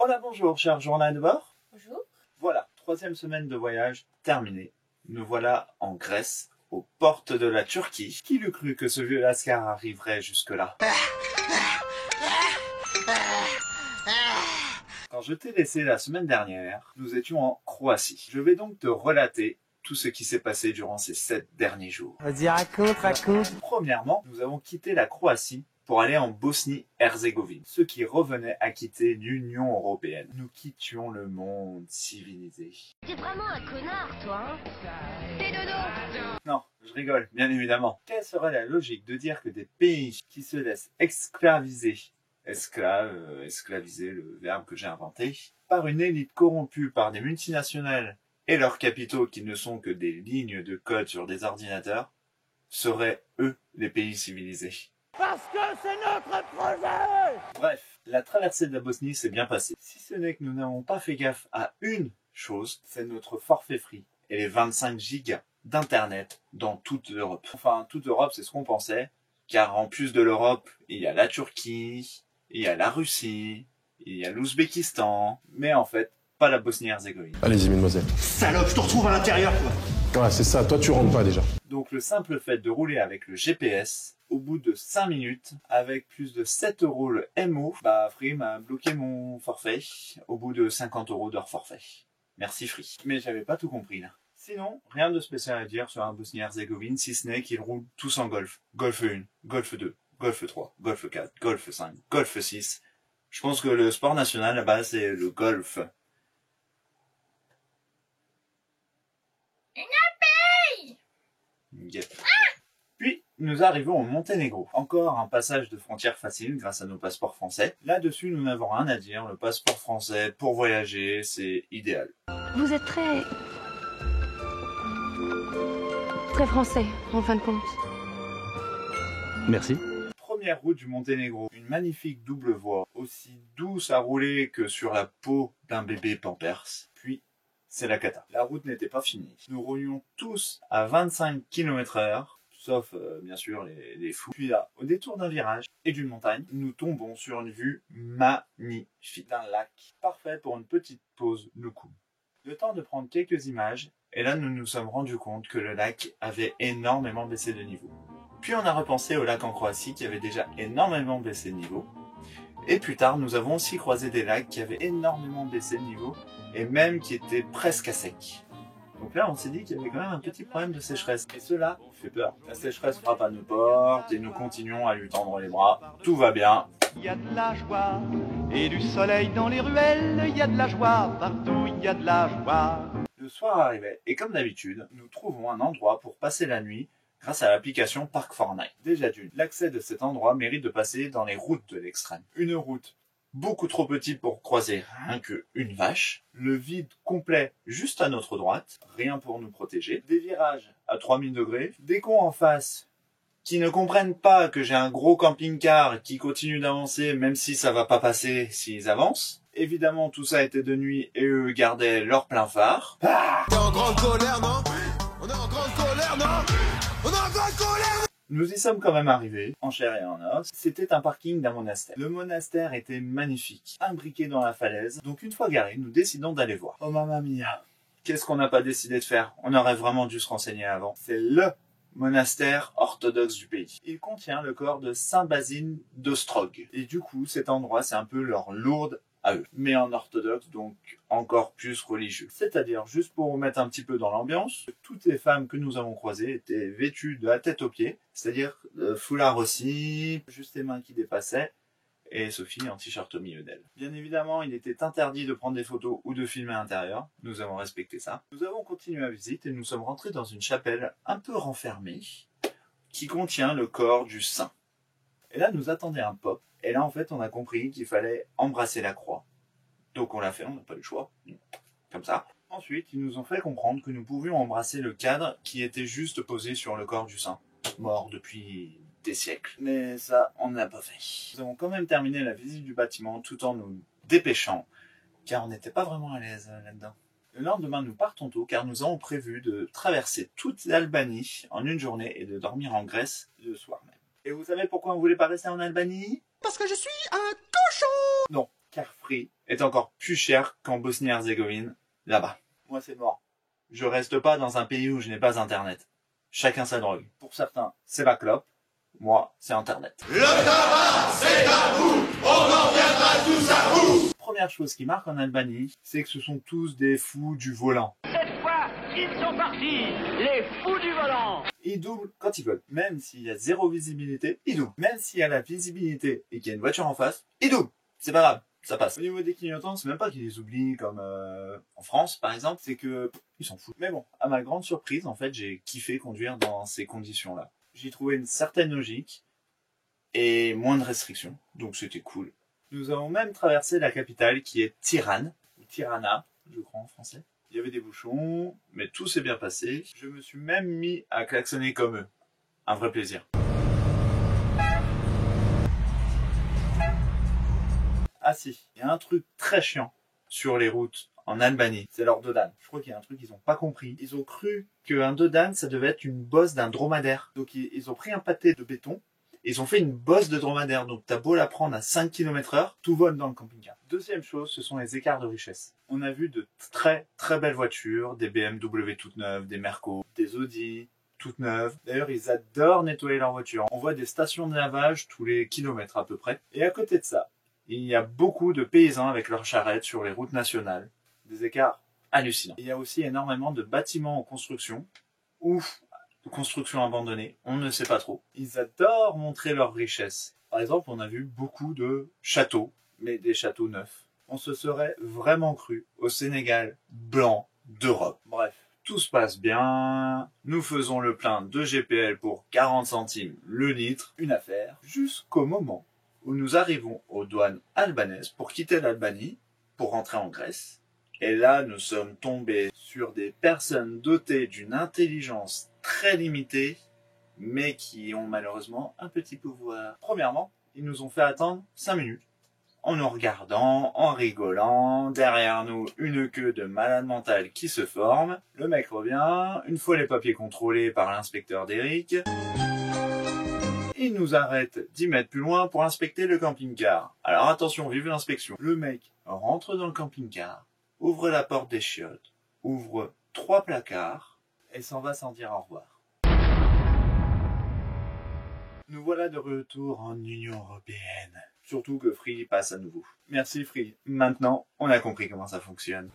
Hola, bonjour, cher journal de bord. Bonjour. Voilà, 3e semaine de voyage terminée. Nous voilà en Grèce, aux portes de la Turquie. Qui l'eût cru que ce vieux lascar arriverait jusque-là? Quand je t'ai laissé la semaine dernière, nous étions en Croatie. Je vais donc te relater tout ce qui s'est passé durant ces 7 derniers jours. Vas-y, raconte. Premièrement, nous avons quitté la Croatie pour aller en Bosnie-Herzégovine, ce qui revenait à quitter l'Union européenne. Nous quittions le monde civilisé. T'es vraiment un connard, toi, hein? T'es dodo. Non, je rigole, bien évidemment. Quelle serait la logique de dire que des pays qui se laissent esclaviser, esclaviser, le verbe que j'ai inventé, par une élite corrompue par des multinationales et leurs capitaux qui ne sont que des lignes de code sur des ordinateurs, seraient, eux, les pays civilisés. Parce que c'est notre projet! Bref, la traversée de la Bosnie s'est bien passée. Si ce n'est que nous n'avons pas fait gaffe à une chose, c'est notre forfait free et les 25 gigas d'internet dans toute l'Europe. Enfin, toute l'Europe, c'est ce qu'on pensait, car en plus de l'Europe, il y a la Turquie, il y a la Russie, il y a l'Ouzbékistan, mais en fait, pas la Bosnie-Herzégovine. Allez-y, mesdemoiselles. Salope, je te retrouve à l'intérieur, toi. Ouais, c'est ça. Toi, tu rentres pas déjà. Donc le simple fait de rouler avec le GPS, au bout de 5 minutes, avec plus de 7 € le MO, Free m'a bloqué mon forfait, au bout de 50 € d'heure forfait. Merci Free. Mais j'avais pas tout compris là. Sinon, rien de spécial à dire sur la Bosnie-Herzégovine, si ce n'est qu'ils roulent tous en Golf. Golf 1, Golf 2, Golf 3, Golf 4, Golf 5, Golf 6. Je pense que le sport national là-bas, c'est le golf. Yep. Puis, nous arrivons au Monténégro. Encore un passage de frontière facile grâce à nos passeports français. Là-dessus, nous n'avons rien à dire. Le passeport français, pour voyager, c'est idéal. Vous êtes très français, en fin de compte. Merci. Première route du Monténégro. Une magnifique double voie, aussi douce à rouler que sur la peau d'un bébé Pampers. Puis, c'est la cata. La route n'était pas finie. Nous roulions tous à 25 km/h, sauf bien sûr les fous. Puis là, au détour d'un virage et d'une montagne, nous tombons sur une vue magnifique d'un lac, parfait pour une petite pause loukoum. Le temps de prendre quelques images, et là nous nous sommes rendus compte que le lac avait énormément baissé de niveau. Puis on a repensé au lac en Croatie qui avait déjà énormément baissé de niveau. Et plus tard, nous avons aussi croisé des lacs qui avaient énormément baissé de niveau et même qui étaient presque à sec. Donc là, on s'est dit qu'il y avait quand même un petit problème de sécheresse. Et cela fait peur. La sécheresse frappe à nos portes et nous continuons à lui tendre les bras. Tout va bien. Il y a de la joie et du soleil dans les ruelles. Il y a de la joie partout, il y a de la joie. Le soir arrivait et comme d'habitude, nous trouvons un endroit pour passer la nuit grâce à l'application Park4Night. Déjà d'une, l'accès de cet endroit mérite de passer dans les routes de l'extrême. Une route beaucoup trop petite pour croiser rien qu'une vache, le vide complet juste à notre droite, rien pour nous protéger, des virages à 3000 degrés, des cons en face qui ne comprennent pas que j'ai un gros camping-car qui continue d'avancer même si ça va pas passer s'ils avancent. Évidemment, tout ça était de nuit et eux gardaient leur plein phare. T'es en grande colère, non? On est en grande colère, non? On est en grande colère! Nous y sommes quand même arrivés, en chair et en os. C'était un parking d'un monastère. Le monastère était magnifique, imbriqué dans la falaise. Donc une fois garés, nous décidons d'aller voir. Oh mamma mia, qu'est-ce qu'on n'a pas décidé de faire? On aurait vraiment dû se renseigner avant. C'est LE monastère orthodoxe du pays. Il contient le corps de Saint Basile d'Ostrog. Et du coup, cet endroit, c'est un peu leur Lourdes à eux, mais en orthodoxe, donc encore plus religieux. C'est-à-dire, juste pour vous mettre un petit peu dans l'ambiance, toutes les femmes que nous avons croisées étaient vêtues de la tête aux pieds, c'est-à-dire foulard aussi, juste les mains qui dépassaient, et Sophie en t-shirt au milieu d'elle. Bien évidemment, il était interdit de prendre des photos ou de filmer à l'intérieur, nous avons respecté ça. Nous avons continué la visite et nous sommes rentrés dans une chapelle un peu renfermée, qui contient le corps du saint. Et là, nous attendait un pop. Et là, en fait, on a compris qu'il fallait embrasser la croix. Donc on l'a fait, on n'a pas eu le choix. Comme ça. Ensuite, ils nous ont fait comprendre que nous pouvions embrasser le cadre qui était juste posé sur le corps du saint. Mort depuis des siècles. Mais ça, on ne l'a pas fait. Nous avons quand même terminé la visite du bâtiment tout en nous dépêchant, car on n'était pas vraiment à l'aise là-dedans. Le lendemain, nous partons tôt, car nous avons prévu de traverser toute l'Albanie en une journée et de dormir en Grèce le soir même. Et vous savez pourquoi on voulait pas rester en Albanie? Parce que je suis un cochon! Non, car Free est encore plus cher qu'en Bosnie-Herzégovine, là-bas. Moi, c'est mort. Je reste pas dans un pays où je n'ai pas Internet. Chacun sa drogue. Pour certains, c'est la clope. Moi, c'est Internet. Le tabac, c'est à vous. On en viendra tous à bout. Première chose qui marque en Albanie, c'est que ce sont tous des fous du volant. Cette fois, ils sont partis, les fous du volant. Ils doublent quand ils veulent. Même s'il y a zéro visibilité, ils doublent. Même s'il y a la visibilité et qu'il y a une voiture en face, ils doublent. C'est pas grave, ça passe. Au niveau des clignotants, c'est même pas qu'ils les oublient comme en France, par exemple, c'est que ils s'en foutent. Mais bon, à ma grande surprise, en fait, j'ai kiffé conduire dans ces conditions-là. J'y trouvais une certaine logique et moins de restrictions, donc c'était cool. Nous avons même traversé la capitale qui est Tirane, ou Tirana, je crois en français. Il y avait des bouchons, mais tout s'est bien passé. Je me suis même mis à klaxonner comme eux. Un vrai plaisir. Ah si, il y a un truc très chiant sur les routes en Albanie, c'est leur dodane. Je crois qu'il y a un truc qu'ils n'ont pas compris. Ils ont cru qu'un dodane, ça devait être une bosse d'un dromadaire. Donc ils ont pris un pâté de béton, et ils ont fait une bosse de dromadaire. Donc t'as beau la prendre à 5 km/h, tout vole dans le camping-car. Deuxième chose, ce sont les écarts de richesse. On a vu de très très belles voitures, des BMW toutes neuves, des Merco, des Audi toutes neuves. D'ailleurs, ils adorent nettoyer leurs voitures. On voit des stations de lavage tous les kilomètres à peu près. Et à côté de ça, il y a beaucoup de paysans avec leurs charrettes sur les routes nationales. Des écarts hallucinants. Il y a aussi énormément de bâtiments en construction ou de construction abandonnée, on ne sait pas trop. Ils adorent montrer leur richesse. Par exemple, on a vu beaucoup de châteaux, mais des châteaux neufs. On se serait vraiment cru au Sénégal blanc d'Europe. Bref, tout se passe bien. Nous faisons le plein de GPL pour 40 centimes le litre, une affaire, jusqu'au moment où nous arrivons aux douanes albanaises pour quitter l'Albanie, pour rentrer en Grèce. Et là, nous sommes tombés sur des personnes dotées d'une intelligence très limitée, mais qui ont malheureusement un petit pouvoir. Premièrement, ils nous ont fait attendre 5 minutes, en nous regardant, en rigolant, derrière nous une queue de malade mental qui se forme. Le mec revient, une fois les papiers contrôlés par l'inspecteur d'Eric, il nous arrête 10 mètres plus loin pour inspecter le camping-car. Alors attention, vive l'inspection. Le mec rentre dans le camping-car, ouvre la porte des chiottes, ouvre 3 placards et s'en va sans dire au revoir. Nous voilà de retour en Union Européenne. Surtout que Free passe à nouveau. Merci Free. Maintenant, on a compris comment ça fonctionne.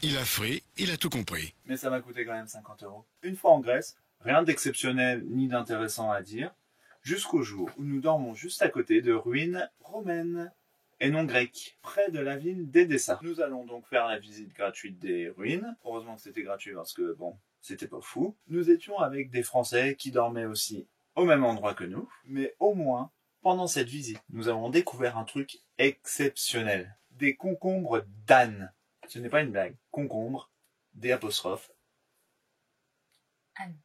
Il a Free, il a tout compris. Mais ça m'a coûté quand même 50 €. Une fois en Grèce, rien d'exceptionnel ni d'intéressant à dire, jusqu'au jour où nous dormons juste à côté de ruines romaines. Et non grec, près de la ville d'Edessa. Nous allons donc faire la visite gratuite des ruines. Heureusement que c'était gratuit parce que, bon, c'était pas fou. Nous étions avec des Français qui dormaient aussi au même endroit que nous. Mais au moins, pendant cette visite, nous avons découvert un truc exceptionnel. Des concombres d'âne. Ce n'est pas une blague. Concombres, des apostrophes.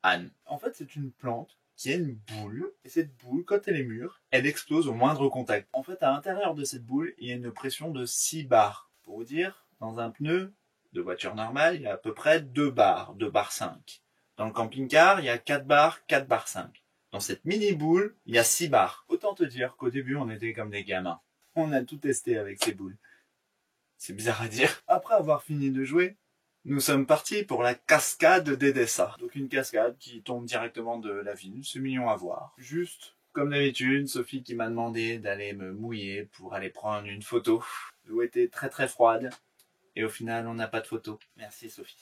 Âne. En fait, c'est une plante qui a une boule, et cette boule, quand elle est mûre, elle explose au moindre contact. En fait, à l'intérieur de cette boule, il y a une pression de 6 bars. Pour vous dire, dans un pneu de voiture normale, il y a à peu près 2 bars, 2 bars 5. Dans le camping-car, il y a 4 bars, 4 bars 5. Dans cette mini-boule, il y a 6 bars. Autant te dire qu'au début, on était comme des gamins. On a tout testé avec ces boules. C'est bizarre à dire. Après avoir fini de jouer, nous sommes partis pour la cascade d'Edessa. Donc une cascade qui tombe directement de la ville, c'est mignon à voir. Juste, comme d'habitude, Sophie qui m'a demandé d'aller me mouiller pour aller prendre une photo. L'eau était très très froide, et au final on n'a pas de photo. Merci Sophie.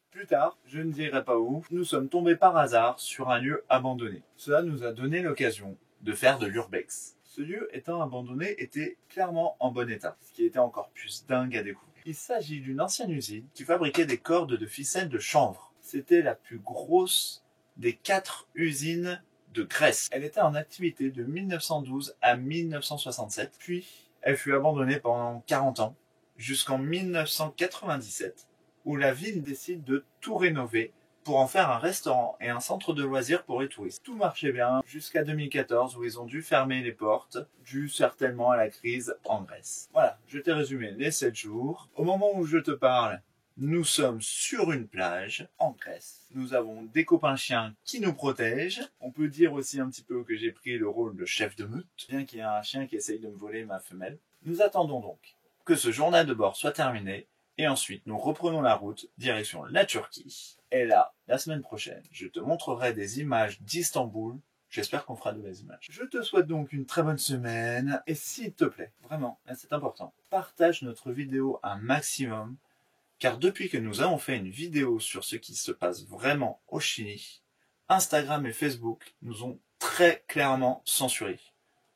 Plus tard, je ne dirai pas où, nous sommes tombés par hasard sur un lieu abandonné. Cela nous a donné l'occasion de faire de l'urbex. Ce lieu étant abandonné était clairement en bon état, ce qui était encore plus dingue à découvrir. Il s'agit d'une ancienne usine qui fabriquait des cordes de ficelle de chanvre. C'était la plus grosse des 4 usines de Grèce. Elle était en activité de 1912 à 1967, puis elle fut abandonnée pendant 40 ans, jusqu'en 1997, où la ville décide de tout rénover pour en faire un restaurant et un centre de loisirs pour les touristes. Tout marchait bien jusqu'à 2014 où ils ont dû fermer les portes, dû certainement à la crise en Grèce. Voilà, je t'ai résumé les 7 jours. Au moment où je te parle, Nous sommes sur une plage en Grèce. Nous avons des copains chiens qui nous protègent. On peut dire aussi un petit peu que j'ai pris le rôle de chef de meute, bien qu'il y ait un chien qui essaye de me voler ma femelle. Nous attendons donc que ce journal de bord soit terminé et ensuite nous reprenons la route direction la Turquie. Et là, la semaine prochaine, je te montrerai des images d'Istanbul. J'espère qu'on fera de belles images. Je te souhaite donc une très bonne semaine et s'il te plaît, vraiment, c'est important, partage notre vidéo un maximum. Car depuis que nous avons fait une vidéo sur ce qui se passe vraiment au Chili, Instagram et Facebook nous ont très clairement censurés.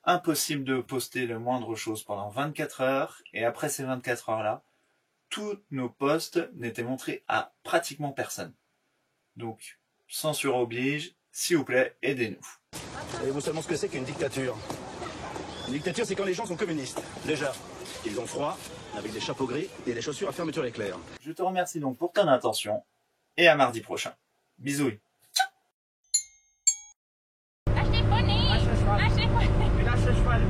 Impossible de poster le moindre chose pendant 24 heures, et après ces 24 heures-là, tous nos posts n'étaient montrés à pratiquement personne. Donc, censure oblige, s'il vous plaît, aidez-nous. Savez-vous seulement ce que c'est qu'une dictature? Une dictature, c'est quand les gens sont communistes. Déjà, ils ont froid, avec des chapeaux gris et des chaussures à fermeture éclair. Je te remercie donc pour ton attention, et à mardi prochain. Bisous. Lâche tes poneys. Lâche le cheval.